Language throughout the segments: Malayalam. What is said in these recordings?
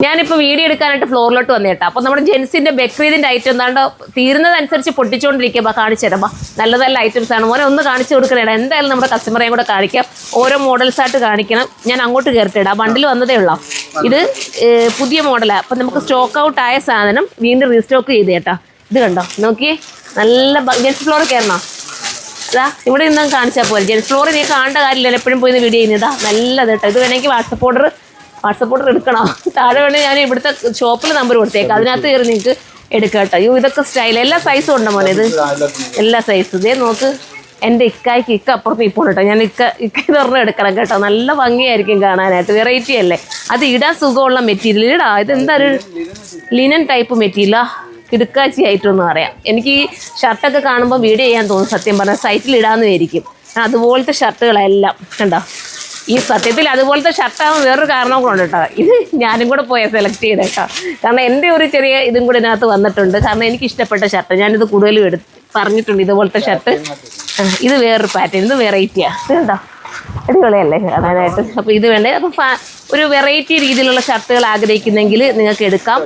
ഞാനിപ്പോൾ വീഡിയോ എടുക്കാനായിട്ട് ഫ്ലോറിലോട്ട് വന്നേട്ടാ. അപ്പോൾ നമ്മുടെ ജെൻസിൻ്റെ ബക്രീദിൻ്റെ ഐറ്റം എന്താണ്ടോ തീരുന്നതനുസരിച്ച് പൊട്ടിച്ചുകൊണ്ടിരിക്കുക. കാണിച്ചു തരാം. നല്ല നല്ല ഐറ്റംസ് ആണ്. മോനെ ഒന്ന് കാണിച്ചു കൊടുക്കണേടാ. എന്തായാലും നമ്മുടെ കസ്റ്റമറേയും കൂടെ കാണിക്കാം. ഓരോ മോഡൽസായിട്ട് കാണിക്കണം. ഞാൻ അങ്ങോട്ട് കയറിയിട്ടാ. ബണ്ടിൽ വന്നതേ ഉള്ളൂ. ഇത് പുതിയ മോഡലാണ്. അപ്പം നമുക്ക് സ്റ്റോക്ക് ഔട്ട് ആയ സാധനം വീണ്ടും റീസ്റ്റോക്ക് ചെയ്ത് കേട്ടോ. ഇത് കണ്ടോ, നോക്കിയേ. നല്ല ജെൻസ് ഫ്ലോർ കയറണോ? അതാ ഇവിടെ നിന്നും കാണിച്ചാൽ പോലെ. ജെൻസ് ഫ്ലോർ നീ കാണേണ്ട കാര്യമില്ല. എപ്പോഴും പോയി വീഡിയോ ചെയ്യുന്നതാ. നല്ലത് കേട്ടോ. ഇത് വേണമെങ്കിൽ വാട്സപ്പ് ഓർഡർ എടുക്കണം. താഴെ വേണമെങ്കിൽ ഞാൻ ഇവിടുത്തെ ഷോപ്പിൽ നമ്പർ കൊടുത്തേക്കാം. അതിനകത്ത് കയറി നിങ്ങൾക്ക് എടുക്കാം കേട്ടോ. ഇതൊക്കെ സ്റ്റൈൽ. എല്ലാ സൈസും ഉണ്ടോ മോനെ? ഇത് എല്ലാ സൈസും. ഇതേ നോക്ക്. എൻ്റെ ഇക്ക അപ്പുറത്ത് ഇപ്പോൾ കേട്ടോ. ഞാൻ ഇക്ക തുറന്ന് എടുക്കണം കേട്ടോ. നല്ല ഭംഗിയായിരിക്കും കാണാനായിട്ട്. വെറൈറ്റി അല്ലേ? അത് ഇടാൻ സുഖമുള്ള മെറ്റീരിയൽ. ഇടാ, ഇതെന്താ ഒരു ലിനൻ ടൈപ്പ് മെറ്റീരിയലാ. കിടുക്കാച്ചി ആയിട്ടൊന്നും അറിയാം. എനിക്ക് ഈ ഷർട്ടൊക്കെ കാണുമ്പോൾ വീഡിയോ ചെയ്യാൻ തോന്നും. സത്യം പറഞ്ഞാൽ സൈറ്റിൽ ഇടാമെന്ന് വിചാരിക്കും. അതുപോലത്തെ ഷർട്ടുകളെല്ലാം കണ്ടോ. ഈ സത്യത്തിൽ അതുപോലത്തെ ഷർട്ടാകുമ്പോൾ വേറൊരു കാരണം കൂടെ ഉണ്ട് കേട്ടോ. ഇത് ഞാനും കൂടെ പോയാൽ സെലക്ട് ചെയ്തേട്ടോ. കാരണം എൻ്റെ ഒരു ചെറിയ ഇതും കൂടെ ഇതിനകത്ത് വന്നിട്ടുണ്ട്. കാരണം എനിക്ക് ഇഷ്ടപ്പെട്ട ഷർട്ട് ഞാനിത് കൂടുതലും പറഞ്ഞിട്ടുണ്ട്. ഇതുപോലത്തെ ഷർട്ട്. ഇത് വേറൊരു പാറ്റേൺ. ഇത് വെറൈറ്റിയാണ്. ഇത് കണ്ടോ, അടിപൊളിയല്ലേ കാണാനായിട്ട്. അപ്പോൾ ഇത് വേണ്ടേ. അപ്പോൾ ഒരു വെറൈറ്റി രീതിയിലുള്ള ഷർട്ടുകൾ ആഗ്രഹിക്കുന്നെങ്കിൽ നിങ്ങൾക്ക് എടുക്കാം.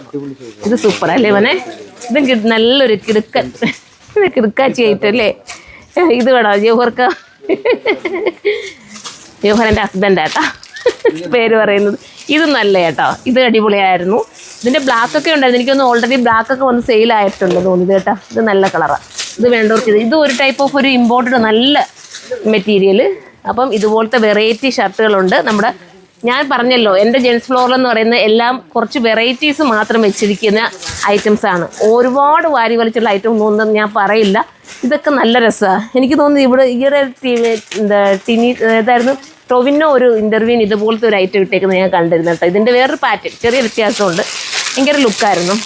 ഇത് സൂപ്പർ അല്ലേ മോനെ? ഇതും നല്ലൊരു കിടുക്കാച്ചി ആയിട്ടല്ലേ. ഇത് വേണോ? ജോഹറിൻ്റെ ഹസ്ബൻഡാട്ടാ പേര് പറയുന്നത്. ഇത് നല്ല കേട്ടോ. ഇത് അടിപൊളിയായിരുന്നു. ഇതിൻ്റെ ബ്ലാക്കൊക്കെ ഉണ്ടായിരുന്നു. എനിക്കൊന്ന് ഓൾറെഡി ബ്ലാക്കൊക്കെ വന്ന് സെയിലായിട്ടുണ്ട് തോന്നുന്നത് കേട്ടോ. ഇത് നല്ല കളറാണ്. ഇത് വേണ്ടവർക്ക് ഇത് ഒരു ടൈപ്പ് ഓഫ് ഒരു ഇമ്പോർട്ടഡ് നല്ല മെറ്റീരിയൽ. അപ്പം ഇതുപോലത്തെ വെറൈറ്റി ഷർട്ടുകളുണ്ട്. ഞാൻ പറഞ്ഞല്ലോ, എൻ്റെ ജെൻസ് ഫ്ലോറിൽ എന്ന് പറയുന്നത് എല്ലാം കുറച്ച് വെറൈറ്റീസ് മാത്രം വെച്ചിരിക്കുന്ന ഐറ്റംസാണ്. ഒരുപാട് വാരി വലിച്ചുള്ള ഐറ്റം ഒന്നും ഞാൻ പറയില്ല. ഇതൊക്കെ നല്ല രസമാണ്. എനിക്ക് തോന്നുന്നു ഇവിടെ ഈയിടെ ഏതായിരുന്നു ടൊവിനോ ഒരു ഇൻ്റർവ്യൂവിന് ഇതുപോലത്തെ ഒരു ഐറ്റം ഇട്ടേക്കുന്നത് ഞാൻ കണ്ടിരുന്നു കേട്ടോ. ഇതിൻ്റെ വേറൊരു പാറ്റേൺ, ചെറിയ വ്യത്യാസമുണ്ട്. ഭയങ്കര ലുക്കായിരുന്നു.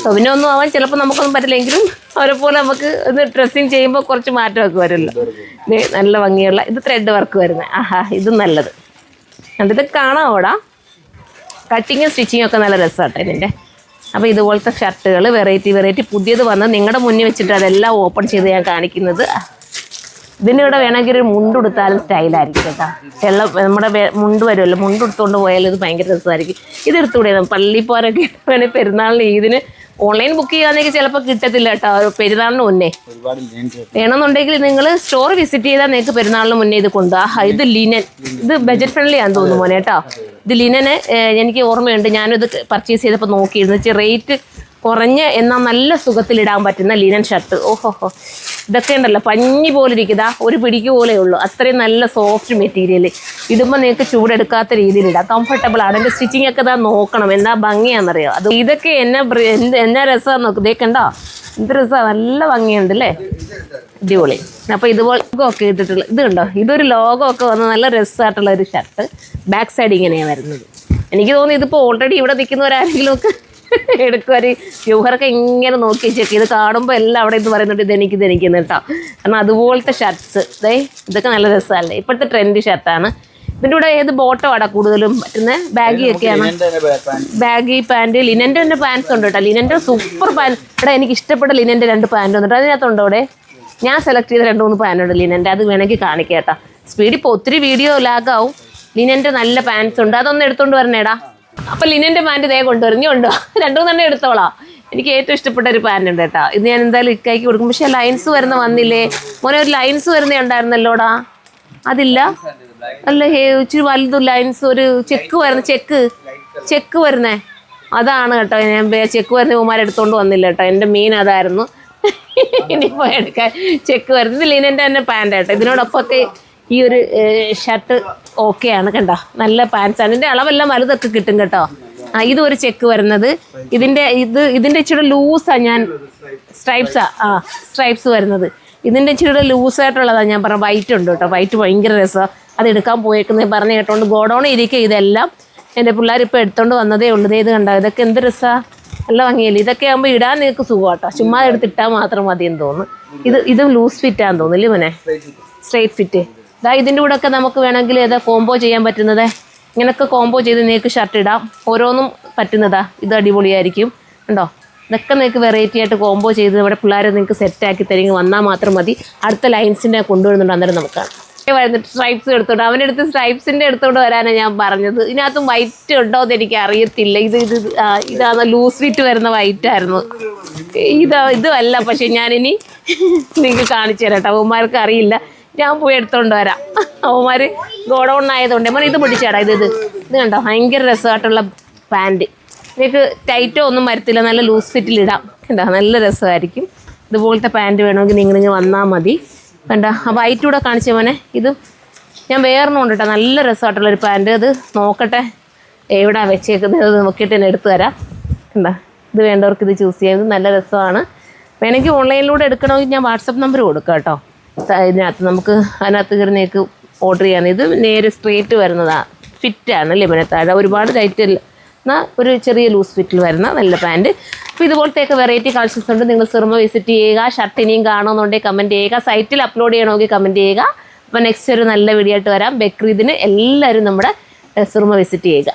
ടൊവിനോ ഒന്നും ആവാൻ ചിലപ്പോൾ നമുക്കൊന്നും പറ്റില്ലെങ്കിലും അവരെ പോലെ നമുക്ക് ഇത് ഡ്രസ്സിങ് ചെയ്യുമ്പോൾ കുറച്ച് മാറ്റമൊക്കെ വരുമല്ലോ. ഇത് നല്ല ഭംഗിയുള്ള ഇത് ത്രെഡ് വർക്ക് വരുന്നത്. ആഹാ, ഇത് നല്ലത്. ഇത് കാണാമോടാ. കട്ടിങ്ങും സ്റ്റിച്ചിങ്ങും ഒക്കെ നല്ല രസമാട്ടോ ഇതിൻ്റെ. അപ്പോൾ ഇതുപോലത്തെ ഷർട്ടുകൾ വെറൈറ്റി പുതിയത് വന്ന് നിങ്ങളുടെ മുന്നിൽ വെച്ചിട്ട് അതെല്ലാം ഓപ്പൺ ചെയ്ത് ഞാൻ കാണിക്കുന്നത്. ഇതിനിവിടെ വേണമെങ്കിൽ ഒരു മുണ്ടെടുത്താലും സ്റ്റൈലായിരിക്കും കേട്ടോ. നമ്മുടെ മുണ്ട് വരുമല്ലോ, മുണ്ടെടുത്തുകൊണ്ട് പോയാലും ഇത് ഭയങ്കര രസമായിരിക്കും. ഇതെടുത്തുകൂടെ പള്ളിപ്പോരൊക്കെ വേണമെങ്കിൽ പെരുന്നാളിന് ഇതിന് ഓൺലൈൻ ബുക്ക് ചെയ്യാന്നെങ്കിൽ ചിലപ്പോൾ കിട്ടത്തില്ല കേട്ടോ. പെരുന്നാളിന് മുന്നേ വേണമെന്നുണ്ടെങ്കിൽ നിങ്ങൾ സ്റ്റോർ വിസിറ്റ് ചെയ്താൽ നിങ്ങൾക്ക് പെരുന്നാളിന് മുന്നേ ഇത് കൊണ്ടുപോകാം. ഇത് ലിനൻ. ഇത് ബഡ്ജറ്റ് ഫ്രണ്ട്ലി ആണെന്ന് തോന്നുന്നു മോനെ കേട്ടോ. ഇത് ലിനന് എനിക്ക് ഓർമ്മയുണ്ട്. ഞാനിത് പർച്ചേസ് ചെയ്തപ്പോൾ നോക്കിയിരുന്നു. റേറ്റ് കുറഞ്ഞ എന്നാൽ നല്ല സുഖത്തിലിടാൻ പറ്റുന്ന ലിനൻ ഷർട്ട്. ഓഹോഹോ, ഇതൊക്കെ ഉണ്ടല്ലോ പഞ്ഞി പോലെ ഇരിക്കുക. ഒരു പിടിക്ക് പോലെ ഉള്ളൂ. അത്രയും നല്ല സോഫ്റ്റ് മെറ്റീരിയൽ. ഇടുമ്പോൾ നിങ്ങൾക്ക് ചൂടെടുക്കാത്ത രീതിയിൽ ഇടാം. കംഫർട്ടബിൾ ആണ്. എൻ്റെ സ്റ്റിച്ചിങ് ഒക്കെ ഇതാ നോക്കണം എന്താ ഭംഗിയാണെന്നറിയോ. അത് ഇതൊക്കെ എന്നാ രസമാണെന്ന് നോക്കും. ഇതേക്കണ്ടോ, എന്ത് രസമാണ്. നല്ല ഭംഗിയുണ്ട് അല്ലേ, അടിപൊളി. അപ്പോൾ ഇതുപോലെ ഒക്കെ ഇട്ടിട്ടുള്ള ഇത് കണ്ടോ. ഇതൊരു ലോഗോ ഒക്കെ വന്ന് നല്ല രസമായിട്ടുള്ള ഒരു ഷർട്ട്. ബാക്ക് സൈഡ് ഇങ്ങനെയാണ് വരുന്നത്. എനിക്ക് തോന്നുന്നു ഇതിപ്പോൾ ഓൾറെഡി ഇവിടെ നിൽക്കുന്നവരാരെങ്കിലും ഒക്കെ എടുക്കുവാര്. യൂഹറൊക്കെ ഇങ്ങനെ നോക്കി വെച്ചേക്കും. ഇത് കാണുമ്പോൾ എല്ലാം അവിടെ ഇത് പറയുന്നുണ്ട് ഇതെനിക്കെന്ന് കേട്ടോ. കാരണം അതുപോലത്തെ ഷർട്ട്സ് ഇതൊക്കെ നല്ല രസമല്ലേ. ഇപ്പോഴത്തെ ട്രെൻഡ് ഷർട്ടാണ്. ഇതിൻ്റെ കൂടെ ഏത് ബോട്ടമാണ് കൂടുതലും പറ്റുന്നത്? ബാഗി ഒക്കെയാണ്. Baggy pant. ലിനൻ്റെ തന്നെ പാൻസ് ഉണ്ട് കേട്ടോ. ലിനൻ്റെ സൂപ്പർ പാൻറ്. ഇവിടെ എനിക്ക് ഇഷ്ടപ്പെട്ട ലിനൻ്റെ 2 പാൻറ് വന്നിട്ട് അതിനകത്തുണ്ടോ ഇവിടെ. ഞാൻ സെലക്ട് ചെയ്ത 2-3 പാൻറ്റുണ്ട് ലിനൻ്റെ. അത് വേണമെങ്കിൽ കാണിക്കാം കേട്ടോ. സ്പീഡിൽ ഇപ്പോൾ ഒത്തിരി വീഡിയോ ലാഗാവും. ലിനൻ്റെ നല്ല പാൻസ് ഉണ്ട്. അതൊന്ന് എടുത്തുകൊണ്ട് വരണേടാ. അപ്പം ലിനൻ്റെ പാൻറ്റ് ഇതേ കൊണ്ടുവരുന്നുണ്ടോ. 2-3 എടുത്തോളാം. എനിക്ക് ഏറ്റവും ഇഷ്ടപ്പെട്ട ഒരു പാൻറ് ഉണ്ട് കേട്ടോ. ഇത് ഞാൻ എന്തായാലും ഇക്കായ്ക്ക് കൊടുക്കും. പക്ഷേ ലൈൻസ് വരുന്ന വന്നില്ലേ മോനെ? ഒരു ലൈൻസ് വരുന്നേ ഉണ്ടായിരുന്നല്ലോടാ. അതില്ല അല്ല, ഇച്ചിരി വലുതും ലൈൻസ് ഒരു ചെക്ക് വരുന്നേ അതാണ് കേട്ടോ. ഞാൻ ചെക്ക് വരുന്ന ഉമാരെടുത്തോണ്ട് വന്നില്ല കേട്ടോ. എൻ്റെ മെയിൻ അതായിരുന്നു. ഇനിയിപ്പോൾ എടുക്കാൻ ചെക്ക് വരുന്നത്. ഇത് ലിനൻ്റെ തന്നെ പാൻറ് കേട്ടോ. ഇതിനോടൊപ്പമൊക്കെ ഈ ഒരു ഷർട്ട് ഓക്കെയാണ് കണ്ടോ. നല്ല പാൻസാണ്. ഇതിൻ്റെ അളവെല്ലാം വലുതൊക്കെ കിട്ടും കേട്ടോ. ഇതൊരു ചെക്ക് വരുന്നത്. ഇതിൻ്റെ ഇച്ചിരി ലൂസാണ്. ഞാൻ സ്ട്രൈപ്സ് വരുന്നത്. ഇതിൻ്റെ ഇച്ചിരി ലൂസായിട്ടുള്ളതാണ്. ഞാൻ പറഞ്ഞ വൈറ്റ് ഉണ്ട് കേട്ടോ. വൈറ്റ് ഭയങ്കര രസമാണ്. അത് എടുക്കാൻ പോയേക്കുന്നത് പറഞ്ഞ് കേട്ടോണ്ട് ഗോഡൗണിൽ ഇരിക്കുക. ഇതെല്ലാം എൻ്റെ പിള്ളേർ ഇപ്പോൾ എടുത്തോണ്ട് വന്നതേ ഉള്ളൂ. ഇത് കണ്ടോ. ഇതൊക്കെ എന്ത് രസമാണ്. നല്ല ഭംഗിയല്ലേ. ഇതൊക്കെ ആകുമ്പോൾ ഇടാൻ നിങ്ങൾക്ക് സുഖം കേട്ടോ. ചുമ്മാ എടുത്തിട്ടാൽ മാത്രം മതിയെന്ന് തോന്നുന്നു. ഇതും ലൂസ് ഫിറ്റാന്ന് തോന്നുന്നില്ലേ മോനെ? Straight fit. ഇതിൻ്റെ കൂടെ ഒക്കെ നമുക്ക് വേണമെങ്കിൽ ഏതാ കോംബോ ചെയ്യാൻ പറ്റുന്നത്. ഇങ്ങനെയൊക്കെ കോംബോ ചെയ്ത് നിങ്ങൾക്ക് ഷർട്ട് ഇടാം. ഓരോന്നും പറ്റുന്നതാ. ഇത് അടിപൊളിയായിരിക്കും കണ്ടോ. ഇതൊക്കെ നിങ്ങൾക്ക് വെറൈറ്റി ആയിട്ട് കോംബോ ചെയ്ത് ഇവിടെ പിള്ളേരെ നിങ്ങൾക്ക് സെറ്റാക്കി തരിക വന്നാൽ മാത്രം മതി. അടുത്ത ലൈൻസിൻ്റെ കൊണ്ടുവരുന്നുണ്ട്. അന്നേരം നമുക്ക് സ്ട്രൈപ്സ് എടുത്തോണ്ട് അവൻ്റെ അടുത്ത് സ്ട്രൈപ്സിൻ്റെ എടുത്തോണ്ട് വരാനാണ് ഞാൻ പറഞ്ഞത്. ഇതിനകത്ത് വൈറ്റ് ഉണ്ടോ എന്ന് എനിക്ക് അറിയത്തില്ല. ഇതാണ് ലൂസ് ഫിറ്റ് വരുന്ന വൈറ്റ് ആയിരുന്നു. ഇതുമല്ല, പക്ഷെ ഞാനിനി നിങ്ങൾക്ക് കാണിച്ചു തരാം കേട്ടോ. അവന്മാർക്ക് അറിയില്ല, ഞാൻ പോയി എടുത്തോണ്ട് വരാം. അവന്മാർ ഗോഡൗണിനായതുകൊണ്ട് മോനെ ഇത് പിടിച്ചാടാ. ഇത് കണ്ടോ, ഭയങ്കര രസമായിട്ടുള്ള പാൻറ്. നിങ്ങൾക്ക് ടൈറ്റോ ഒന്നും വരത്തില്ല, നല്ല ലൂസ് ഫിറ്റിലിടാം. കണ്ടോ, നല്ല രസമായിരിക്കും. ഇതുപോലത്തെ പാൻറ് വേണമെങ്കിൽ നിങ്ങൾ വന്നാൽ മതി. കണ്ട ആ വൈറ്റ് കൂടെ കാണിച്ച മോനെ. ഇത് ഞാൻ വേറൊന്നും ഉണ്ട് കേട്ടോ, നല്ല രസമായിട്ടുള്ളൊരു പാൻറ്. അത് നോക്കട്ടെ എവിടെ വെച്ചേക്കുന്നത്, അത് നോക്കിയിട്ട് തന്നെ എടുത്തു തരാം. കണ്ട, ഇത് വേണ്ടവർക്ക് ഇത് ചൂസ് ചെയ്യാം. ഇത് നല്ല രസമാണ്. വേണമെങ്കിൽ ഓൺലൈനിലൂടെ എടുക്കണമെങ്കിൽ ഞാൻ വാട്സപ്പ് നമ്പർ കൊടുക്കാം കേട്ടോ. ഇതിനകത്ത് നമുക്ക് അതിനകത്ത് കയറിനേക്ക് ഓർഡർ ചെയ്യാൻ. ഇത് നേരെ സ്ട്രേറ്റ് വരുന്നതാണ്, ഫിറ്റാണ് അല്ലേ പിന്നെ താഴെ ഒരുപാട് ടൈറ്റ് എന്നാൽ ഒരു ചെറിയ ലൂസ് ഫിറ്റിൽ വരുന്ന നല്ല പാൻറ്. അപ്പോൾ ഇതുപോലത്തെയൊക്കെ വെറൈറ്റി കളക്ഷൻസ് ഉണ്ട്. നിങ്ങൾ സിർമ വിസിറ്റ് ചെയ്യുക. ഷർട്ട് ഇനിയും കാണുമെന്നുണ്ടെങ്കിൽ കമൻറ്റ് ചെയ്യുക. സൈറ്റിൽ അപ്ലോഡ് ചെയ്യണമെങ്കിൽ കമൻറ്റ് ചെയ്യുക. അപ്പോൾ നെക്സ്റ്റ് ഒരു നല്ല വീഡിയോ ആയിട്ട് വരാം. ബക്രീദിന് എല്ലാവരും നമ്മുടെ സിർമ വിസിറ്റ് ചെയ്യുക.